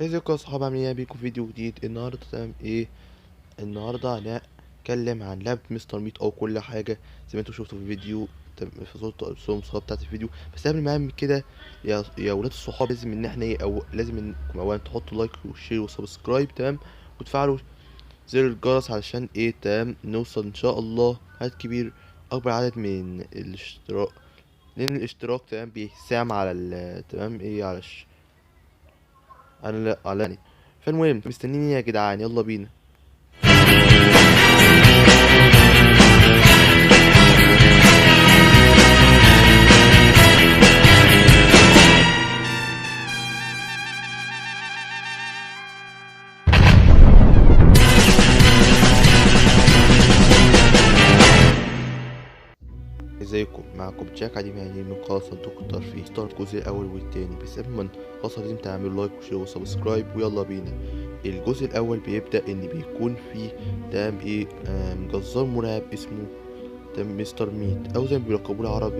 ازيكم يا صحاب، عاملين ايه؟ بيكم فيديو جديد النهارده. تمام ايه النهارده هنتكلم عن لعبة مستر ميت او كل حاجة زي ما انتم شفتوا في الفيديو. في صورة المصورة بتاعت الفيديو. بس قبل ما اعمل كده يا ولاد الصحاب، لازم ان احنا ايه او لازم انكم اولا تحطوا لايك وشير وسبسكرايب، تمام، وتفعلوا زر الجرس علشان ايه تمام نوصل ان شاء الله عدد كبير، اكبر عدد من الاشتراك، لان الاشتراك تمام بيساهم على تمام ايه على فالمهم مستنيين ايه يا جدعان؟ يلا بينا. ازيكم؟ معاكم جاك عادي يعني من قناة صندوق الترفيه. ستارت الجزء الاول والتاني، بس قبل ما نخلص لازم تعملوا لايك وشير وسبسكرايب ويلا بينا. الجزء الاول بيبدأ ان بيكون فيه تمام ايه جزار مرعب اسمه تمام مستر ميت، او زي ما بيلقبوه العرب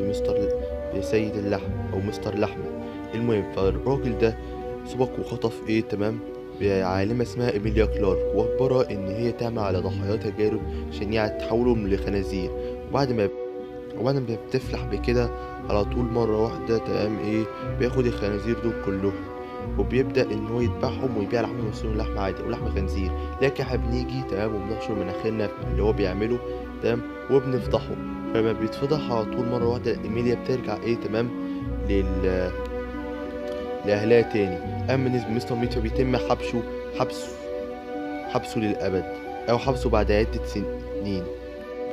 بسيد اللحم او مستر لحمة. المهم فالراجل ده سبق وخطف ايه تمام بعالمة اسمها إيميليا كلارك، واخبرها ان هي تعمل على ضحايا تجارب شنيعة تحولهم لخنازير. وبعد ما بتفلح بكده على طول مرة واحدة تمام ايه بياخد الخنازير دول كلهم، وبيبدأ ان هو يذبحهم ويبيع لحمهم ويصير لحمة عادي او لحمة خنزير. لكن احنا بنيجي تمام وبنحشر مناخيرنا في اللي هو بيعمله تمام وبنفضحه. فلما بيتفضح على طول مرة واحدة ايميليا بترجع ايه تمام لل لأهلها تاني. أما بالنسبة لمستر ميت فبيتم حبسه حبسه للأبد، أو حبسه بعد عدة سنين.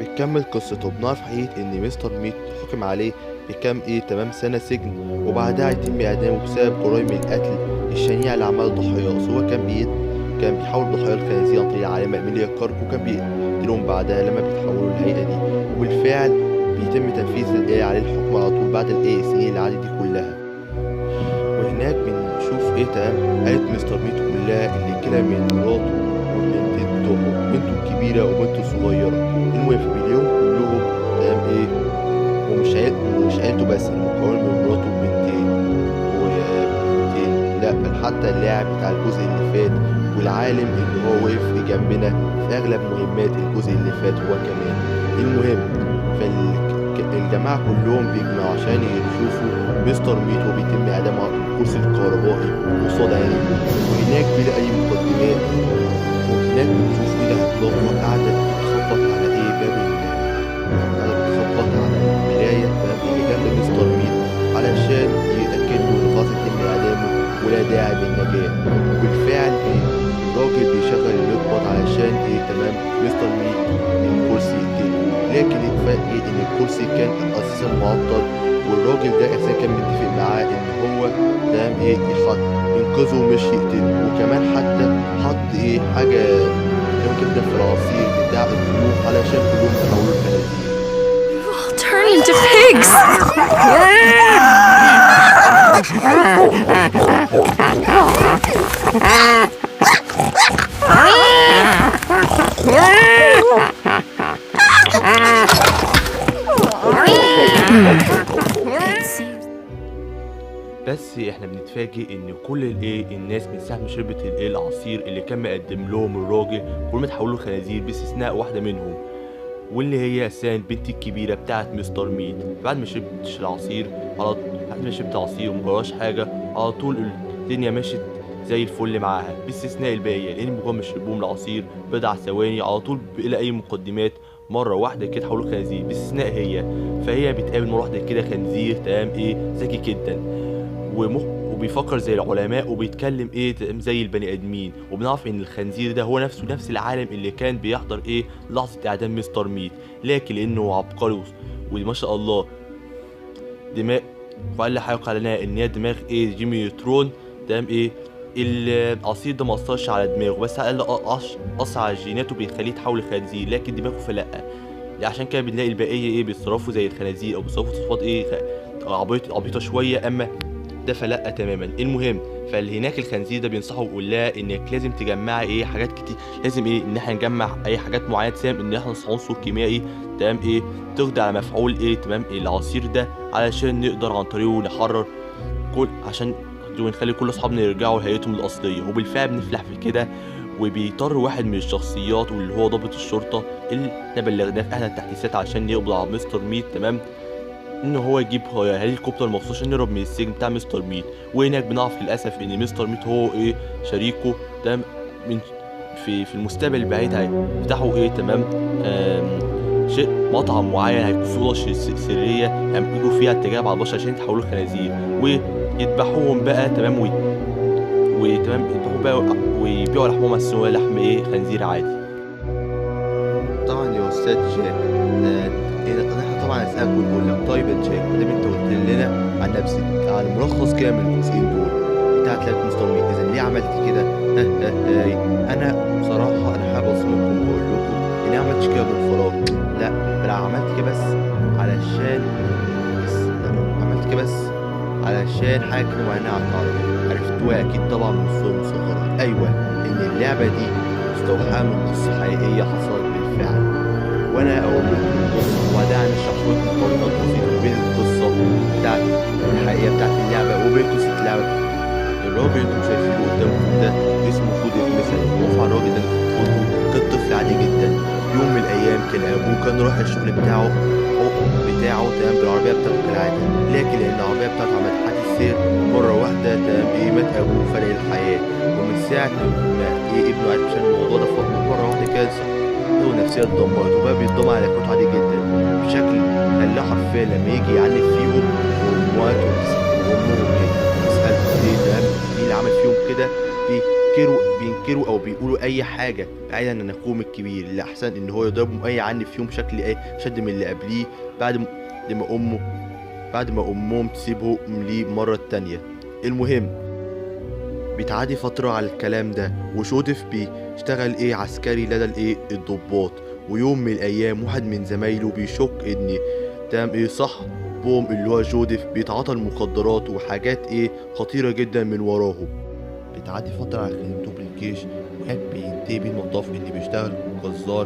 بتكمل قصته، بنعرف حقيقة إن مستر ميت حكم عليه بكام إيه تمام سنة سجن، وبعدها يتم إعدامه بسبب جرائم القتل الشنيعة اللي عملها ضحاياه. سواء كان بيحاول ضحايا الخنازير عن طريق العالمة إيميليا كارك، وكان بيقتلهم بعدها لما بيتحولوا للهيئة دي. وبالفعل بيتم تنفيذ الإيه عليه الحكم على طول بعد الإيه السنين اللي عادت دي كلها. وهناك بنشوف ايه تمام عيلة مستر ميت كلها، اللي كده من مراته وبنته الكبيرة وبنته الصغيرة. المهم فبيلاقيهم كلهم تمام ايه ومش عيلته بس، المكون من مراته وبنتين لا بل حتى اللاعب بتاع الجزء اللي فات، والعالم اللي هو وقف في جنبنا في اغلب مهمات الجزء اللي فات هو كمان. المهم فالجماعة كلهم بيجمعوا عشان يشوفوا مستر ميت وبيتم إعدامه على الكرسي الكهربائي قصاد عينيهم. وهناك بيلاقي أي مقدمات، وهناك بنشوف كده عملاقة قاعدة بتخبط على إيه باب قاعدة بتخبط على المراية باب اللي جنب مستر ميت علشان يتأكدوا إن خلاص يتم إعدامه ولا داعي للنجاة. وبالفعل الراجل بيشغل المقبض علشان إيه تمام مستر ميت الكرسي يقتله. لكن اتفاجئ إن الكرسي كان أساسا معطل، والراجل ده أساسا كان متفق معاه إن هو تمام إيه ينقذه مش يقتله. وكمان حط إيه حاجة كده في العصير بتاع الفلوس علشان كلهم تحولوا لخنازير. Turn into pigs! بس احنا بنتفاجئ ان كل الناس من ساعه ما شربت العصير اللي كان مقدم لهم الراجل كلهم اتحولوا خنازير باستثناء واحده منهم، واللي هي اساسا البنت الكبيره بتاعت مستر ميت. بعد ما شربت العصير بعد ما شربت عصير ومجراش حاجه على طول الدنيا مشت زي الفل معاها باستثناء الباقيه، لان مجرد ما شربوهم العصير بضع ثواني على طول بلا اي مقدمات مره واحده كده اتحولوا خنازير باستثناء فهي بتقابل مره واحده كده خنزير تمام ذكي جدا وبيفكر زي العلماء وبيتكلم زي البني ادمين. وبنعرف ان الخنزير ده هو نفس العالم اللي كان بيحضر لحظه اعدام مستر ميت، لكن لانه عبقري وما شاء الله دماغ، وقال حاجه علينا ان هي دماغ جيمي نيوترون تمام العصير ده ما اثرش على دماغه، بس قال اثر على جيناته بيخليه يتحول لخنزير، لكن دماغه فلا. عشان كده بنلاقي البقيه بيتصرفوا زي الخنازير او بيتصرفوا تصرفات عبيطه شويه، اما ده فلا تماما. المهم فهناك الخنزير ده بينصحه ويقول لها انك لازم تجمعي حاجات كتير، لازم ان احنا نجمع اي حاجات معينه تساهم ان احنا نصنع عنصر كيميائي تمام تقضي على مفعول تمام العصير ده، علشان نقدر عن طريقه نحرر عشان ونخلي كل اصحابنا يرجعوا لهيئتهم الاصليه. وبالفعل بنفلح في كده، وبيضطر واحد من الشخصيات واللي هو ضابط الشرطه اللي احنا بلغناه في احدى التحديثات عشان يقبض على مستر ميت، تمام، ان هو يجيب هليكوبتر مخصوص عشان يهرب من السجن بتاع مستر ميت. وهناك بنعرف للاسف ان مستر ميت هو شريكه، تمام، من في المستقبل البعيد هيفتحوا تمام شيء مطعم معين هيكون فيه غرش سريه يعملوا فيها التجارب على البشر عشان يتحولوا لخنازير ويذبحوهم بقى، تمام، وتمام يذبحوهم بقى ويبيعوا لحمهم مسلوقه لحم خنزير عادي. طبعا يا استاذ جاك، احنا طبعا هسألك ونقول لك طيب يا جاك، ما دام انت قلت لنا عن نفسك عن ملخص كامل الجزئين دول بتاعت لعبة مستر ميت، اذا ليه عملت كده؟ انا بصراحه انا حابب اصممكم واقول لكم اني عملتش كده بالفراغ، لا بل عملت كده بس علشان عملت كده بس علشان حاجه كده معينه عرفتوها اكيد طبعا من الصور المصغره. ايوه، ان اللعبه دي مستوحاه من قصه حقيقيه حصلت بالفعل، وانا اقول لكم القصه وبعدها هنشرح لكم مقارنات بسيطه بين القصه بتاعت الحقيقيه بتاعت اللعبه وبين قصه اللعبه. الراجل اللي انتم شايفينه قدامكم ده اسمه فودي مثلا، وفع الراجل ده كان طفل عادي جدا. يوم من الايام كان ابوه كان رايح الشغل بتاعه تمام بالعربيه بتاعته كالعاده، لكن لان العربيه بتاعته عملت حادث سير مره واحده، تمام، مات ابوه وفرق الحياه. ومن ساعه ما ابنه عرف عشان الموضوع ده مره واحده كده صحته نفسيا اتدمرت وبقى بيتدمر على اخواته عادي جدا بشكل خلاه حرفيا لما يجي يعنف فيهم وامواته وامهم يسألوا تمام مين اللي عمل فيهم كده، بينكروا او بيقولوا اي حاجه بعيدا عن اخوهم الكبير اللي احسن ان هو يضربهم اي عنف فيهم بشكل شد من اللي قبليه بعد ما امهم تسيبهم ليه مره تانية. المهم بتعدي فتره على الكلام ده وجوزيف بيشتغل عسكري لدى الضباط. ويوم من الايام واحد من زمايله بيشك ان تمام صاحبهم اللي هو جوزيف بيتعاطى المخدرات وحاجات خطيره جدا من وراهم. بتعدي فتره على خدمته بالجيش وهناك بينتهي بيه المطاف ان بيشتغل جزار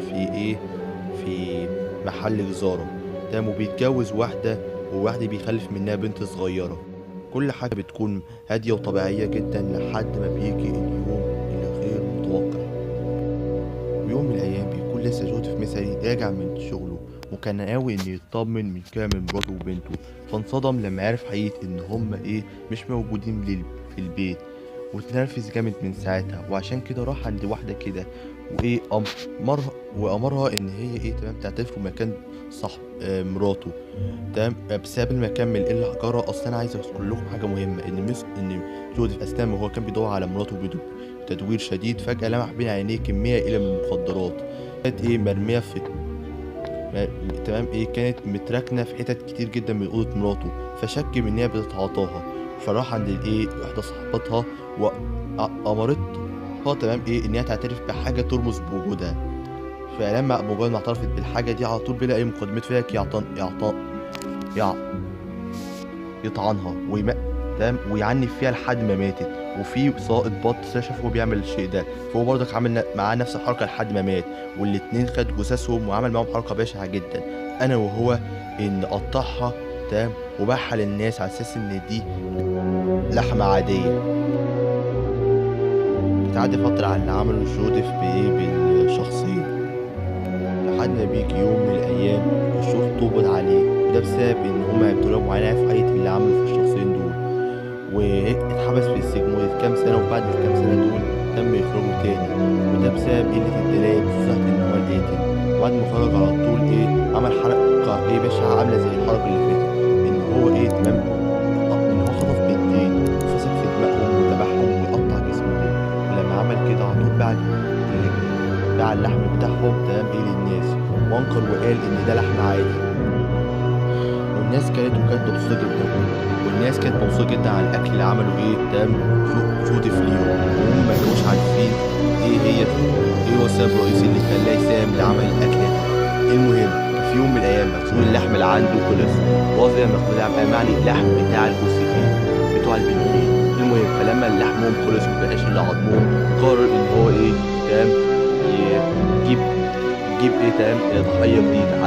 في محل جزاره، تمام، وبيتجوز واحده بيخلف منها بنت صغيره. كل حاجه بتكون هاديه وطبيعيه جدا لحد ما بيجي اليوم اللي غير متوقع. ويوم من الايام بيكون لسه جوزيف مثالي راجع من شغله وكان ناوي انه يطمن من كده من مراته وبنته، فانصدم لما عرف حقيقة ان هما مش موجودين في البيت، واتنرفز جامد من ساعتها. وعشان كده راح عند واحدة كده وامرها ان هي تمام تعترف في مكان صاحب مراته، تمام، بسبب المكان من اللي جرى. اصلا انا عايز اقول لكم حاجه مهمه، ان جوزيف اثناء ما هو كان بيدور على مراته بتدوير شديد فجاه لمح بين عينيه كميه من المخدرات كانت مرميه في تمام كانت متراكنه في حتت كتير جدا من اوضه مراته، فشك ان هي بتتعاطاها. فراح عند واحده صاحبتها وامرتها تمام ان هي تعترف بحاجه ترمز بوجودها. فلما مجرد ما اعترفت بالحاجه دي على طول بلا مقدمات فيها يطعنها تمام ويعنف فيها لحد ما ماتت. وفي سائق بط شاف هو بيعمل الشيء ده، فهو برضك عمل معاه نفس الحركه لحد ما مات، والاتنين خد جثثهم وعمل معاهم حركه بشعه جدا انا وهو ان قطعها تمام وباعها للناس على اساس ان دي لحمه عاديه. بتعدي فتره على اللي عمله جوزيف بالشخصين لحد ما بيجي يوم من الايام الشرطه تقبض عليه، وده بسبب ان هما بطريقه معينه في حقيقه اللي عمله في الشخصين دول، واتحبس في السجن لمده كام سنه، وبعد الكام سنه دول تم اخراجه تاني، وده بسبب قله الدلائل وصحة ان هو القاتل. وبعد ما خرج على طول عمل حركه بشعه عامله زي الحركه اللي فاتت، ان هو تمام ان هو خطف بنتين وفسد في دماغهم وذبحهم وقطع جسمهم. ولما عمل كده على طول باع اللحم بتاعهم تمام للناس، وانكر وقال ان ده لحم عادي. والناس كانت مبسوطه جدا على الاكل اللي عمله تمام جوزيف ليهم، وهم ما كانوش عارفين هو السبب الرئيسي اللي خلاه يساهم لعمل الاكل ده. المهم في يوم من الايام مخزون اللحم اللي عنده خلص، وظل مخزون معني اللحم بتاع الجثتين بتوع البنتين. المهم فلما لحمهم خلص ومبقاش الا عظمهم، قرر ان هو تمام يجيب تمام ضحيه جديده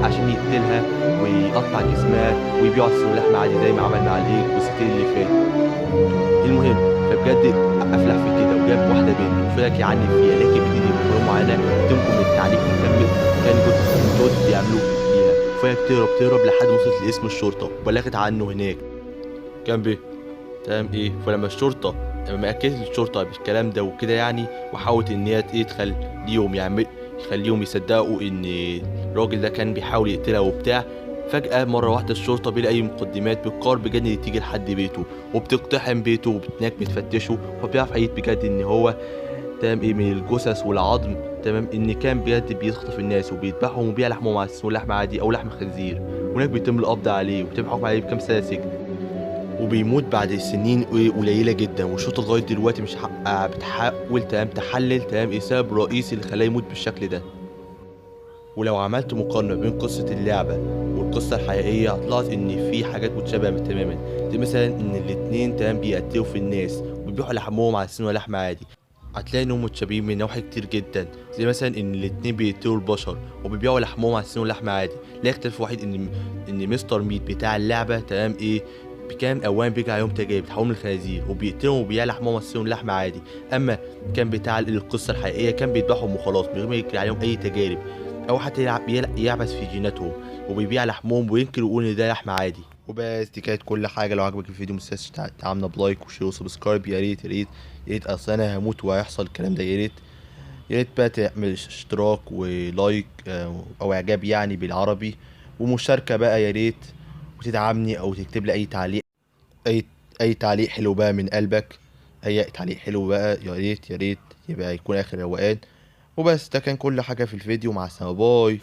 عشان يقتلها ويقطع جسمها ويبيعها لحم عادي زي ما عمل مع الجثتين اللي فاتوا. المهم فبجد افلح في كده وجاب واحده بنت وفضل يعنف فيها، لكن بتدي بطريقه معينه تنقل من التعنيف وتكمل. كان جوز بيعملوا ليها، فهي تهرب لحد ما وصلت لاسم الشرطه وبلغت عنه هناك. كان بيه تمام ايه، فلما الشرطه لما اكدت الشرطه بالكلام ده وكده يعني، وحاولت ان هي يخليهم يصدقوا ان الراجل ده كان بيحاول يقتلها وبتاع، فجأة مرة واحدة الشرطة بلا أي مقدمات بتقرر بجد إن تيجي لحد بيته وبتقتحم بيته وهناك بتفتشه، فبيعرف أكيد بجد إن هو تمام إيه من الجثث والعظم تمام إن كان بجد بيخطف الناس وبيذبحهم وبيع لحمهم على أساس لحم عادي أو لحم خنزير، وهناك بيتم القبض عليه وبيتم الحكم عليه بكام سنة سجن، وبيموت بعد سنين قليلة جدا. والشرطة لغاية دلوقتي مش بتحاول تحلل ايه السبب الرئيسي اللي خلاه يموت بالشكل ده. ولو عملت مقارنة بين قصة اللعبة والقصة الحقيقية هتلاحظ إن في حاجات متشابهة تماما، زي مثلا إن الاتنين بيقتلوا في الناس وبيبيعوا لحمهم على سن لحم عادي. هتلاقي إنهم متشابهين من نواحي كتير جدا، زي مثلا إن الاتنين بيقتلوا البشر وبيبيعوا لحمهم على سن لحم عادي. لا اختلاف واحد إن مستر ميت بتاع اللعبة كان اولا بيجي عليهم تجارب بتحولهم لخنازير وبيقتلهم وبيبيع لحمهم ويصيرهم لحم عادي، اما كان بتاع القصه الحقيقيه كان بيذبحهم وخلاص من غير ما يجري عليهم اي تجارب او حتى يعبث في جيناتهم وبيبيع لحمهم وينكر ويقول ان ده لحم عادي. وبس دي كانت كل حاجه. لو عجبك الفيديو متنساش تعملنا بلايك وشير وسبسكرايب، يا ريت يا ريت اصل انا هموت وهيحصل الكلام ده، يا ريت بقى تعمل اشتراك ولايك او اعجاب يعني بالعربي ومشاركه بقى يا ريت، وتدعمني او تكتب لي اي تعليق، اي تعليق حلو بقى من قلبك، اي تعليق حلو بقى يا ريت يبقى يكون اخر روقان. وبس ده كان كل حاجه في الفيديو، مع السلامه، باي.